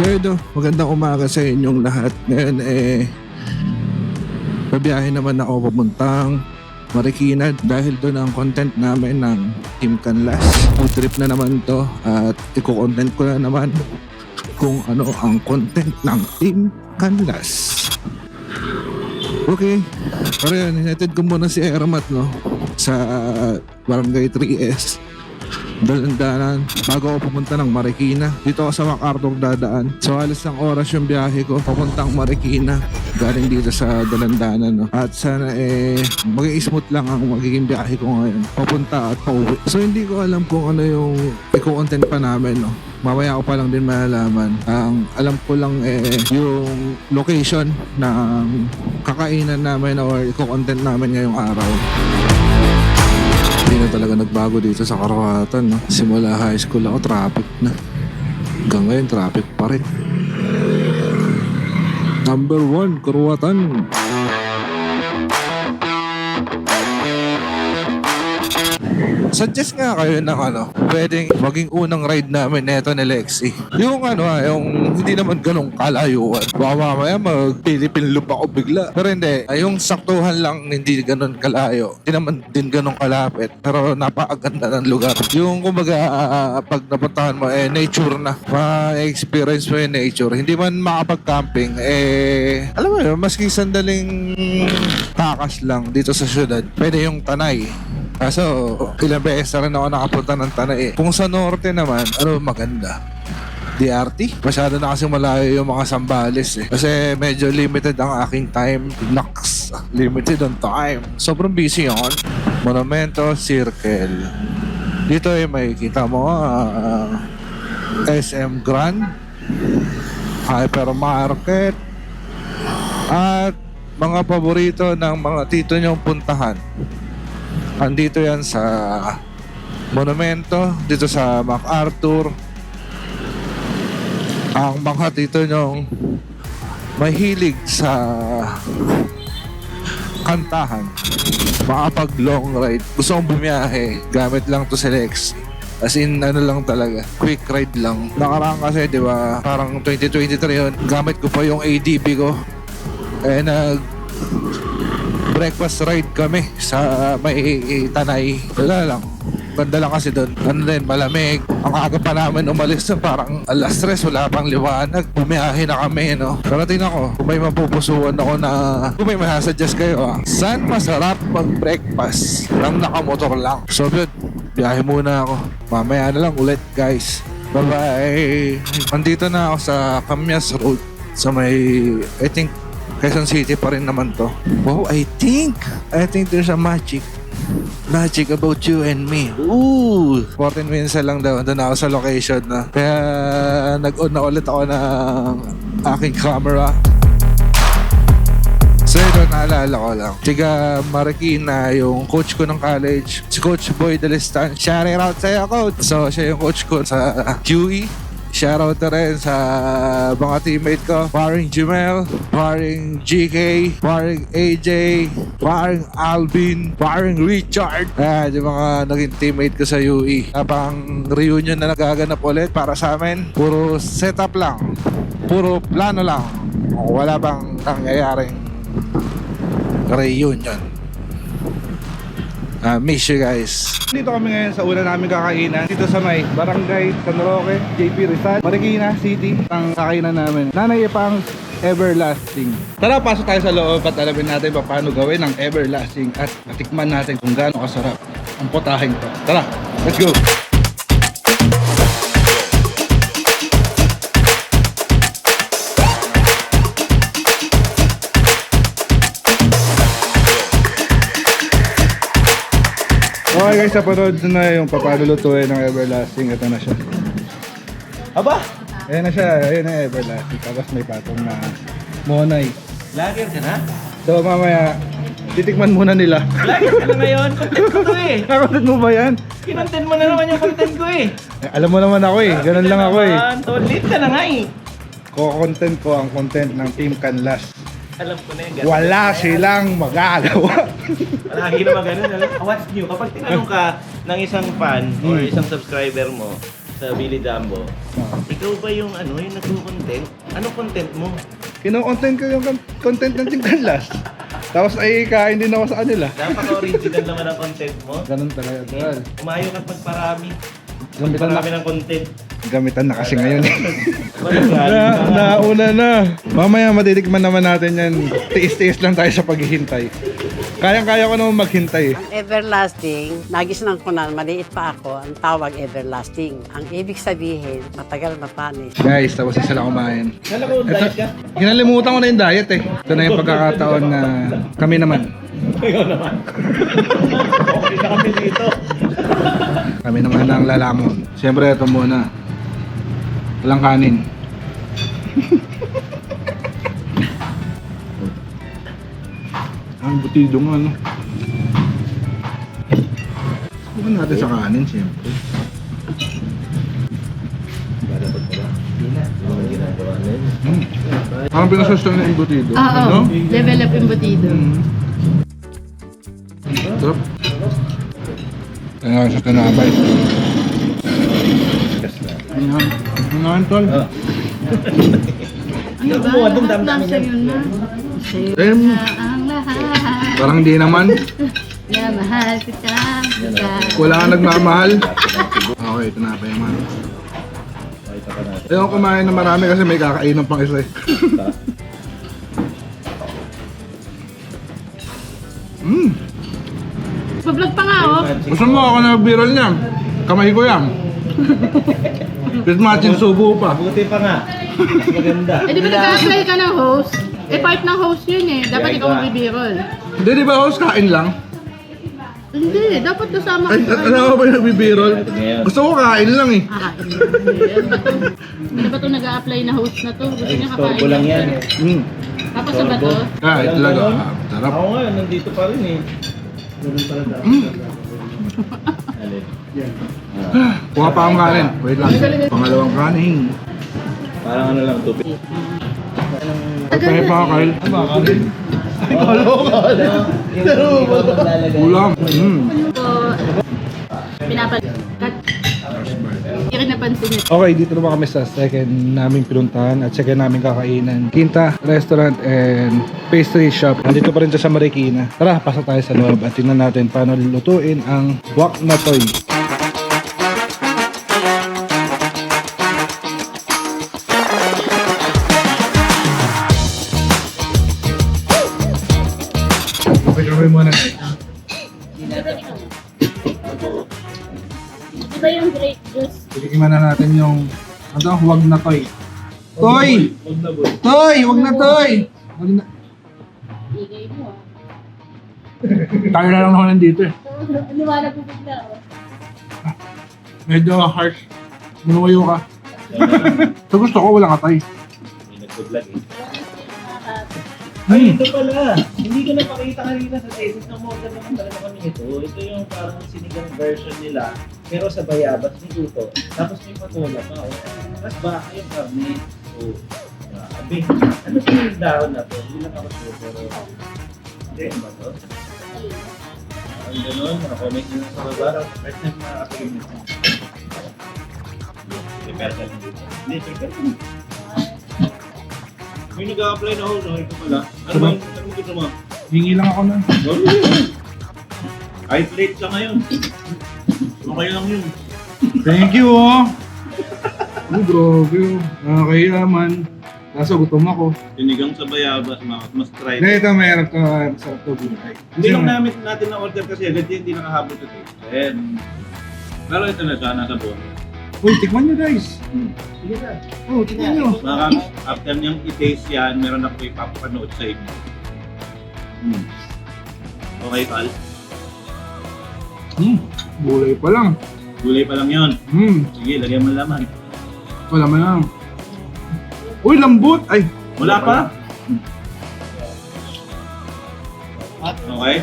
So ito, magandang umaga sa inyong lahat. Ngayon babiyahe naman ako papuntang Marikina dahil doon ang content namin ng Team Canlas. Food trip na naman to at i-content ko na naman kung ano ang content ng Team Canlas. Okay, pero yun, hinatid ko muna si Ermat sa Barangay 3S. Dalandanan bago ako pumunta ng Marikina. Dito ako sa MacArthur dadaan. So alas ng oras yung biyahe ko papuntang Marikina galing dito sa Dalandanan. At sana maging smooth lang ang magiging biyahe ko ngayon papunta at pauwi. So hindi ko alam kung ano yung i-content pa namin mamaya ko pa lang din malalaman. Ang alam ko lang yung location ng kakainan namin or i-content namin ngayong araw. Hindi na talaga nagbago dito sa Karawatan. Simula high school ako, traffic na. Hanggang ngayon, traffic pa rin. Number 1, Karawatan. Suggest nga kayo ng pwedeng maging unang ride namin neto ni Lexi. Yung yung hindi naman ganong kalayuan. Baka mamaya mag-Philippine loop ako bigla. Pero hindi, yung saktuhan lang hindi ganon kalayo. Hindi naman din ganong kalapit. Pero napakaganda ng lugar. Yung kumbaga pag napuntahan mo nature na. Ma-experience mo yung nature. Hindi man makapag-camping alam mo yun, maski sandaling takas lang dito sa syudad. Pwede yung Tanay. Kaso, ilang beses na rin ako nakapunta ng Tanay. Kung sa norte naman, maganda? DRT? Masyado na kasi malayo yung mga Sambales Kasi medyo limited ang aking time. Naks, limited on time. Sobrang busy yun. Monumento, Circle. Dito may kita mo SM Grand, Hypermarket, at mga paborito ng mga tito nyong puntahan. Andito yan sa Monumento, dito sa MacArthur. Ang mga tito nyong mahilig sa kantahan, makapag long ride, gusto kong bumiyahe, gamit lang to si Lex. As in, lang talaga, quick ride lang. Nakaraan kasi, di ba, parang 2023 yun, gamit ko pa yung ADB ko. Breakfast ride kami sa may Tanay. Wala lang. Ganda lang kasi doon. Din, malamig. Ang aga pa namin umalis parang alas 3, wala pang liwanag. Bumiyahe na kami, Pero tingnan ko, kung may mapupusuan ako kung may masasuggest kayo, saan masarap mag-breakfast nang nakamotor lang? So good, biyahe muna ako. Mamaya na lang ulit, guys. Bye-bye. Nandito na ako sa Camias Road. Sa may, I think, Quezon City pa rin naman to. Wow, I think there's a magic about you and me. Ooh! 14 minutes lang daw. Doon ako sa location na. Kaya nag-on na ulit ako ng aking camera. So ito, naalala ko lang. Tiga Marikina, yung coach ko ng college, si Coach Boy Delistan. Shout out sa'yo, Coach! So siya yung coach ko sa QE. Shoutout na rin sa mga teammate ko, paring Jumel, paring GK, paring AJ, paring Alvin, paring Richard. Yung mga naging teammate ko sa UE. Napang reunion na nagaganap ulit para sa amin. Puro setup lang, puro plano lang. Wala bang nangyayaring reunion. Miss you guys. Dito kami ngayon sa una namin kakainan. Dito sa may Barangay San Roque, JP Rizal, Marikina City. Ang kakainan namin, Nanay Epang's Everlasting. Tara, pasok tayo sa loob at alamin natin paano gawin ang Everlasting at natikman natin kung gaano kasarap ang potaheng to. Tara, let's go! Okay guys, napanood na yung papadulutuin ng Everlasting. Ito na siya. Aba! Ayan na siya, ayan na Everlasting. Tapos may patong na Monay. Lager ka na? So mamaya, titikman muna nila. Lager ka na ngayon? Content ko to Nakontent mo ba yan? Kinontent mo na naman yung content ko Alam mo naman ako ganun lang ako Solid ka na nga Ko-content ko ang content ng Team Canlas. Alam ko na yan. Wala silang magagawa. Lagi naman ganun. What's new? Kapag tinanong ka ng isang fan or isang subscriber mo, sa Billy Jumbo, ikaw ba yung yung nagko-content? Anong content mo? Kino-content ko yung content ng Team Canlas. Tapos ay kain din ako sa kanila. Napaka-original naman ang content mo. Ganun talaga, tol. Umayo ka't magparami. Gamitan na, Magparami ng content. gamitan na kasi ngayon eh. Walang Nauna na. Mamaya matitikman naman natin yan. Tiis-tiis lang tayo sa paghihintay. Kayang-kaya ko naman maghintay. Ang everlasting, nagisnan ko na, maliit pa ako, ang tawag everlasting. Ang ibig sabihin, matagal mapanis. Guys, tapos na sila kumain. Kala ko diet ka? Hinalimutan ko na yung diet eh. Ito na yung pagkakataon na kami naman. Ikaw naman. Okay na kami dito. Kami naman ang lalamon. Siyempre, ito muna. Walang kanin. Ang butido nga, no? Subukan natin sa kanin, siyempre. Parang pinasusto na yung butido. Oo, no? level up embutido. Sarap. Kaya sa tinapay. Ano tol? Ano ba? Kumuha dun, Lahat dami-dami nasa yun na. Sa'yo Eh, na ang lahat. parang hindi naman. Na mahal kita. Wala kang nagmamahal. Okay, tinapay naman. Ayaw kumain na marami kasi may kakainan pang isa eh. Pa-vlog pa nga oh. Gusto mo ako na viral niya? Kamay ko yan. Pit matching subo pa. Buti pa nga. Mas maganda. Eh di ba nag-apply ka ng host? Eh part ng host yun eh. Dapat ikaw ang bibirol. Hindi, di ba host kain lang? Hindi, dapat kasama Ay, ka sa ano ako ba nagbibirol? Gusto ko kain lang eh. Ano ba ito nag-a-apply na host na to? Gusto niya Storbo kakain lang yan. Tapos sa ba to? Kahit talaga. Sarap. Ako nga, nandito pa rin eh. Ganun pala dapat. Alin? Kuha pa akong kanin. Wait lang. Pangalawang kanin. Parang ano lang, tubig. Pagkain pa ka, Kyle. Ulam. So, pinapalit. Hindi rin napansin niya. Okay, dito naman kami sa second naming pinuntahan at second naming kakainan. Quinta Restaurant and Pastry Shop. Nandito pa rin siya sa Marikina. Tara, pasok tayo sa loob at tingnan natin paano lulutuin ang wak na toy. Okay, kami muna na. Di ba yung grape juice? Tikiman na natin yung ano, wag na toy. Toy! Toy! Wag na toy! Wag na. Igay mo ah. Tayo na lang naman nandito eh. Liwanag mo bigla oh. Medyo harsh. Minuwayo ka. So gusto ko walang atay. Hindi nagpo-vlog eh. Ay, ito pala. Hindi ko napakita kanina sa thesis ng model naman talaga kami ito. Ito yung parang sinigang version nila. Pero sa bayabas ni Tuto. Tapos may patola pa. Oh. Tapos baka yung karne. Oh, grabe. Ano sa yung dahon na to? Hindi lang ako sure. Pero, hindi ba to? Ang ganun. Comment nyo lang sa baba. First time makakapagin nito. Prepare ka lang dito. Hindi, prepare ka lang. May nag-a-apply na host, okay ko pala. Ano ba yung ano gusto mo? Hingi lang ako na. Kahit late ka ngayon. Okay lang yun. Thank you oh. Oh, grabe. Nakakayaman. Kaso gutom ako. Sinigang sa bayabas, mas try. Hindi, ito mayroon to. Masarap to gulay. Hindi lang namin natin na-order kasi agad yan, hindi nakahabot ito. Ayan. Pero ito na siya, nasa bon. Uy, tikman nyo guys. Sige na. Oh, tikman nyo. Baka after niyang i-taste yan, meron ako ipapanood sa inyo. Okay, Pal? Gulay pa lang. Gulay pa lang yun. Sige, lagyan mo laman. Wala man lang. Uy, lambot! Ay! Wala pa? Okay?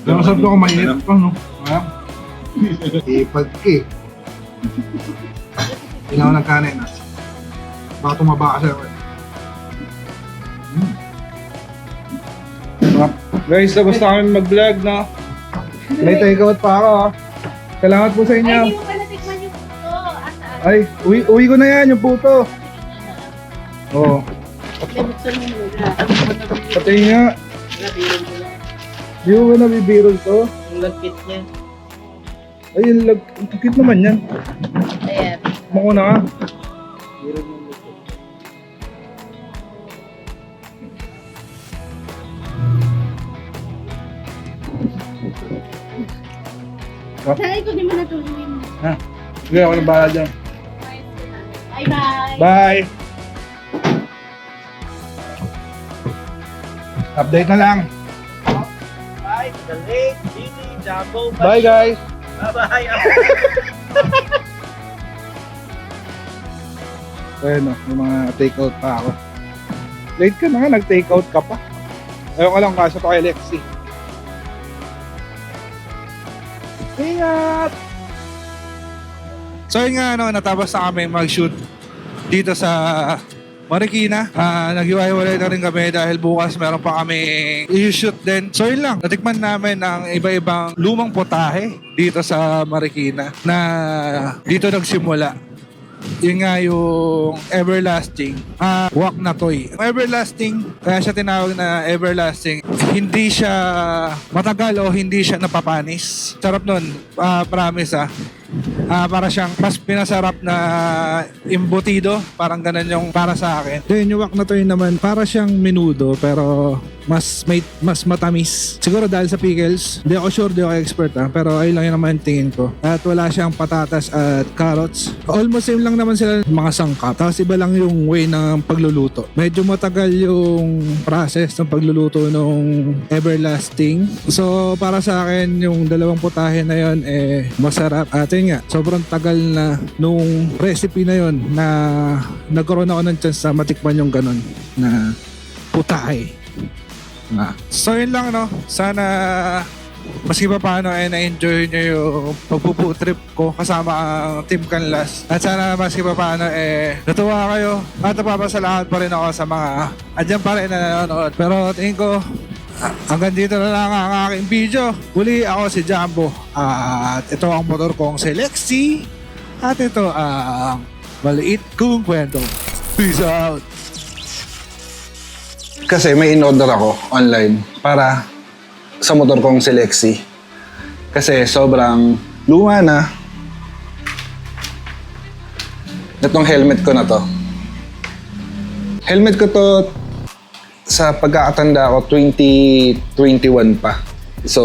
Pero masarap to kung mainit pa, no? Kaya? Ipag eh. Kailangan ng kanin, ha? Baka tumaba ka sa'yo. Guys, tapos na kami mag-vlog, no? May take out pa ako, ha? Salamat po sa inyo. Ay, uwi ko na yan, yung puto. Oo. Buksan mo muna. Patay nga. Di mo ba nabibirol to? Yung lagkit niya. Ay, ang cute naman yan. Ayan. Mako na ka. Biro mo lagkit. Saan ko di mo natulungin? Ha? Sige, ako na bahala dyan. Bye-bye. Bye! Update na lang. Bye, the late Gini Jumbo. Bye guys! Bye-bye. Ayun o, may mga take-out pa ako. Late ka na nga, nag-take-out ka pa. Ayaw ka lang kaso pa kay Lexi. Ingat! So yun nga, natapos na kami mag-shoot dito sa Marikina. Nag-iwalay na rin kami dahil bukas meron pa kami i-shoot din. So yun lang, natikman namin ang iba-ibang lumang potahe dito sa Marikina na dito nagsimula. Yun nga yung everlasting wak na toy. Everlasting, kaya siya tinawag na everlasting. Hindi siya matagal o hindi siya napapanis. Sarap nun, promise para siyang mas pinasarap na embutido. Parang ganun yung para sa akin. Then yung wak na toy naman, para siyang menudo pero mas matamis. Siguro dahil sa pickles. Di ako sure, di ako expert pero ayun lang yun naman yung tingin ko. At wala siyang patatas at carrots. Almost same lang naman sila mga sangkap. Tapos iba lang yung way ng pagluluto. Medyo matagal yung process ng pagluluto nung everlasting. So para sa akin yung dalawang putahe na yun masarap. At yun nga, sobrang tagal na nung recipe na yun na nagkaroon ako ng chance na matikman yung ganun na putahe. So yun lang sana maski pa paano na-enjoy nyo yung pagpuputrip ko kasama ang Team Canlas. At sana maski pa paano natuwa kayo at napapasalamat pa rin ako sa mga andyan pa rin na nanonood. Pero tingin ko hanggang dito na lang ang aking video. Muli ako si Jumbo at ito ang motor kong si Lexi at ito ang maliit kong kwento. Peace out! Kasi may in-order ako online para sa motor kong si Lexi. Kasi sobrang luma na. Itong helmet ko na to. Helmet ko to sa pagkakatanda ko 2021 pa. So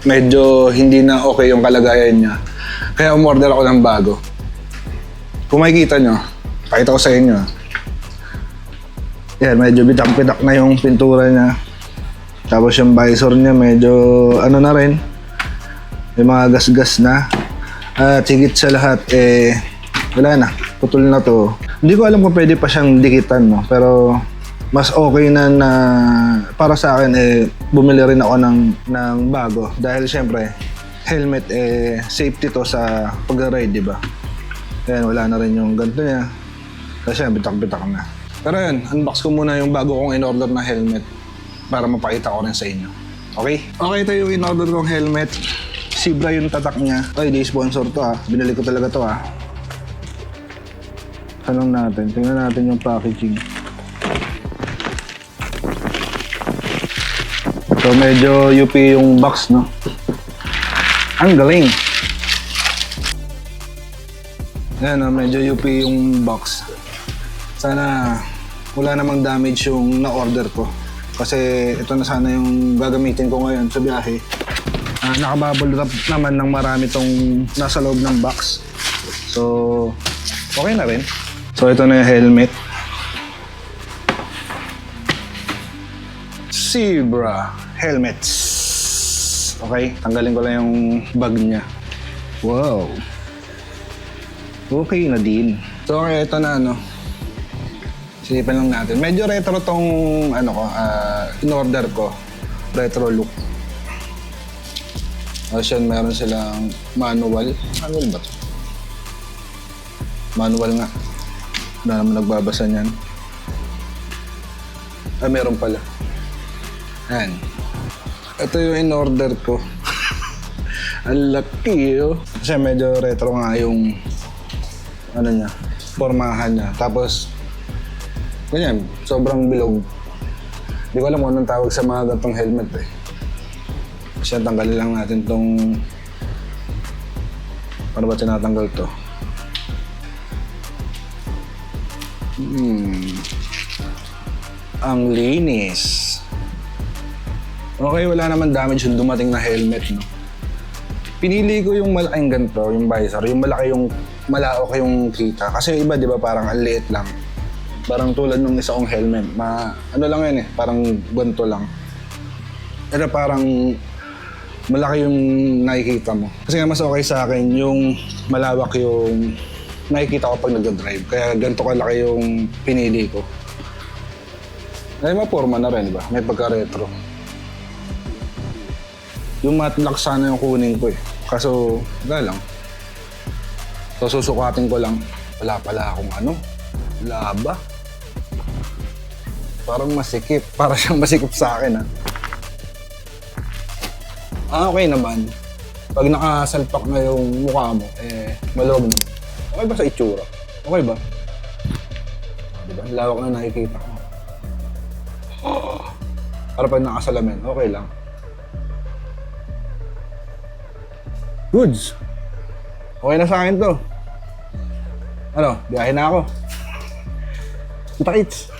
medyo hindi na okay yung kalagayan niya. Kaya umorder ako ng bago. Kung makikita nyo, pakita ko sa inyo. Yan, medyo bitak-bitak na yung pintura niya. Tapos yung visor niya medyo ano na rin. May mga gas-gas na. At higit sa lahat, wala na. Putol na to. Hindi ko alam kung pwede pa siyang dikitan, no? Pero mas okay na para sa akin, bumili rin ako ng bago. Dahil syempre, helmet, safety to sa pag-ride, di ba? Ayan, wala na rin yung ganito niya. Kasi bitak-bitak na. Pero yun, unbox ko muna yung bago kong in-order na helmet para mapakita ko rin sa inyo. Okay? Okay, ito yung in-order kong helmet. Zebra yung tatak niya. Ay, di sponsor to Binili ko talaga to Tanong natin. Tingnan natin yung packaging. So, medyo UP yung box, no? Ang galing! Ayan, medyo UP yung box. Sana wala namang damage yung na-order ko. Kasi ito na sana yung gagamitin ko ngayon sa biyahe. Nakabubble wrap naman ng marami tong nasa loob ng box. So, okay na rin. So, ito na yung helmet. Zebra helmets. Okay, tanggalin ko lang yung bag niya. Wow. Okay na din. So, okay, ito na Silipan lang natin. Medyo retro tong in-order ko. Retro look. Tapos yun, meron silang manual. Manual ba ito? Manual nga. Wala naman nagbabasa niyan. Meron pala. Ayan. Ito yung in-order ko. Ang laki Kasi medyo retro nga yung ano niya, pormahan niya. Tapos, ganyan, sobrang bilog. Hindi ko alam kung anong tawag sa mga gantong helmet eh. Kasi tanggalin lang natin tong... Paano ba tinatanggal to? Ang linis. Okay, wala naman damage yung dumating na helmet, no? Pinili ko yung malaking ganito, yung visor, yung malaki yung malaok yung kita. Kasi yung iba, di ba, parang ang liit lang. Parang tulad ng isa kong helmet. Ano lang yun eh, parang ganito lang. Pero parang malaki yung nakikita mo. Kasi nga mas okay sa akin yung malawak yung nakikita ko pag nag-drive. Kaya ganito kalaki yung pinili ko. Ay, maporma na rin, di ba? May pagka-retro. Yung matlock sana yung kunin ko eh. Kaso, wala lang. So, susukatin ko lang. Wala pala akong ano. Laba. Parang masikip. Para siyang masikip sa akin, ha. Okay naman. Pag nakasalpak na yung mukha mo, maloob naman. Okay ba sa itsura? Okay ba? Diba? Lawak na nakikita ko. Para pag nakasalamin, okay lang. Goods. Okay na sa akin to. Ano, biyahe na ako. Kita-kits.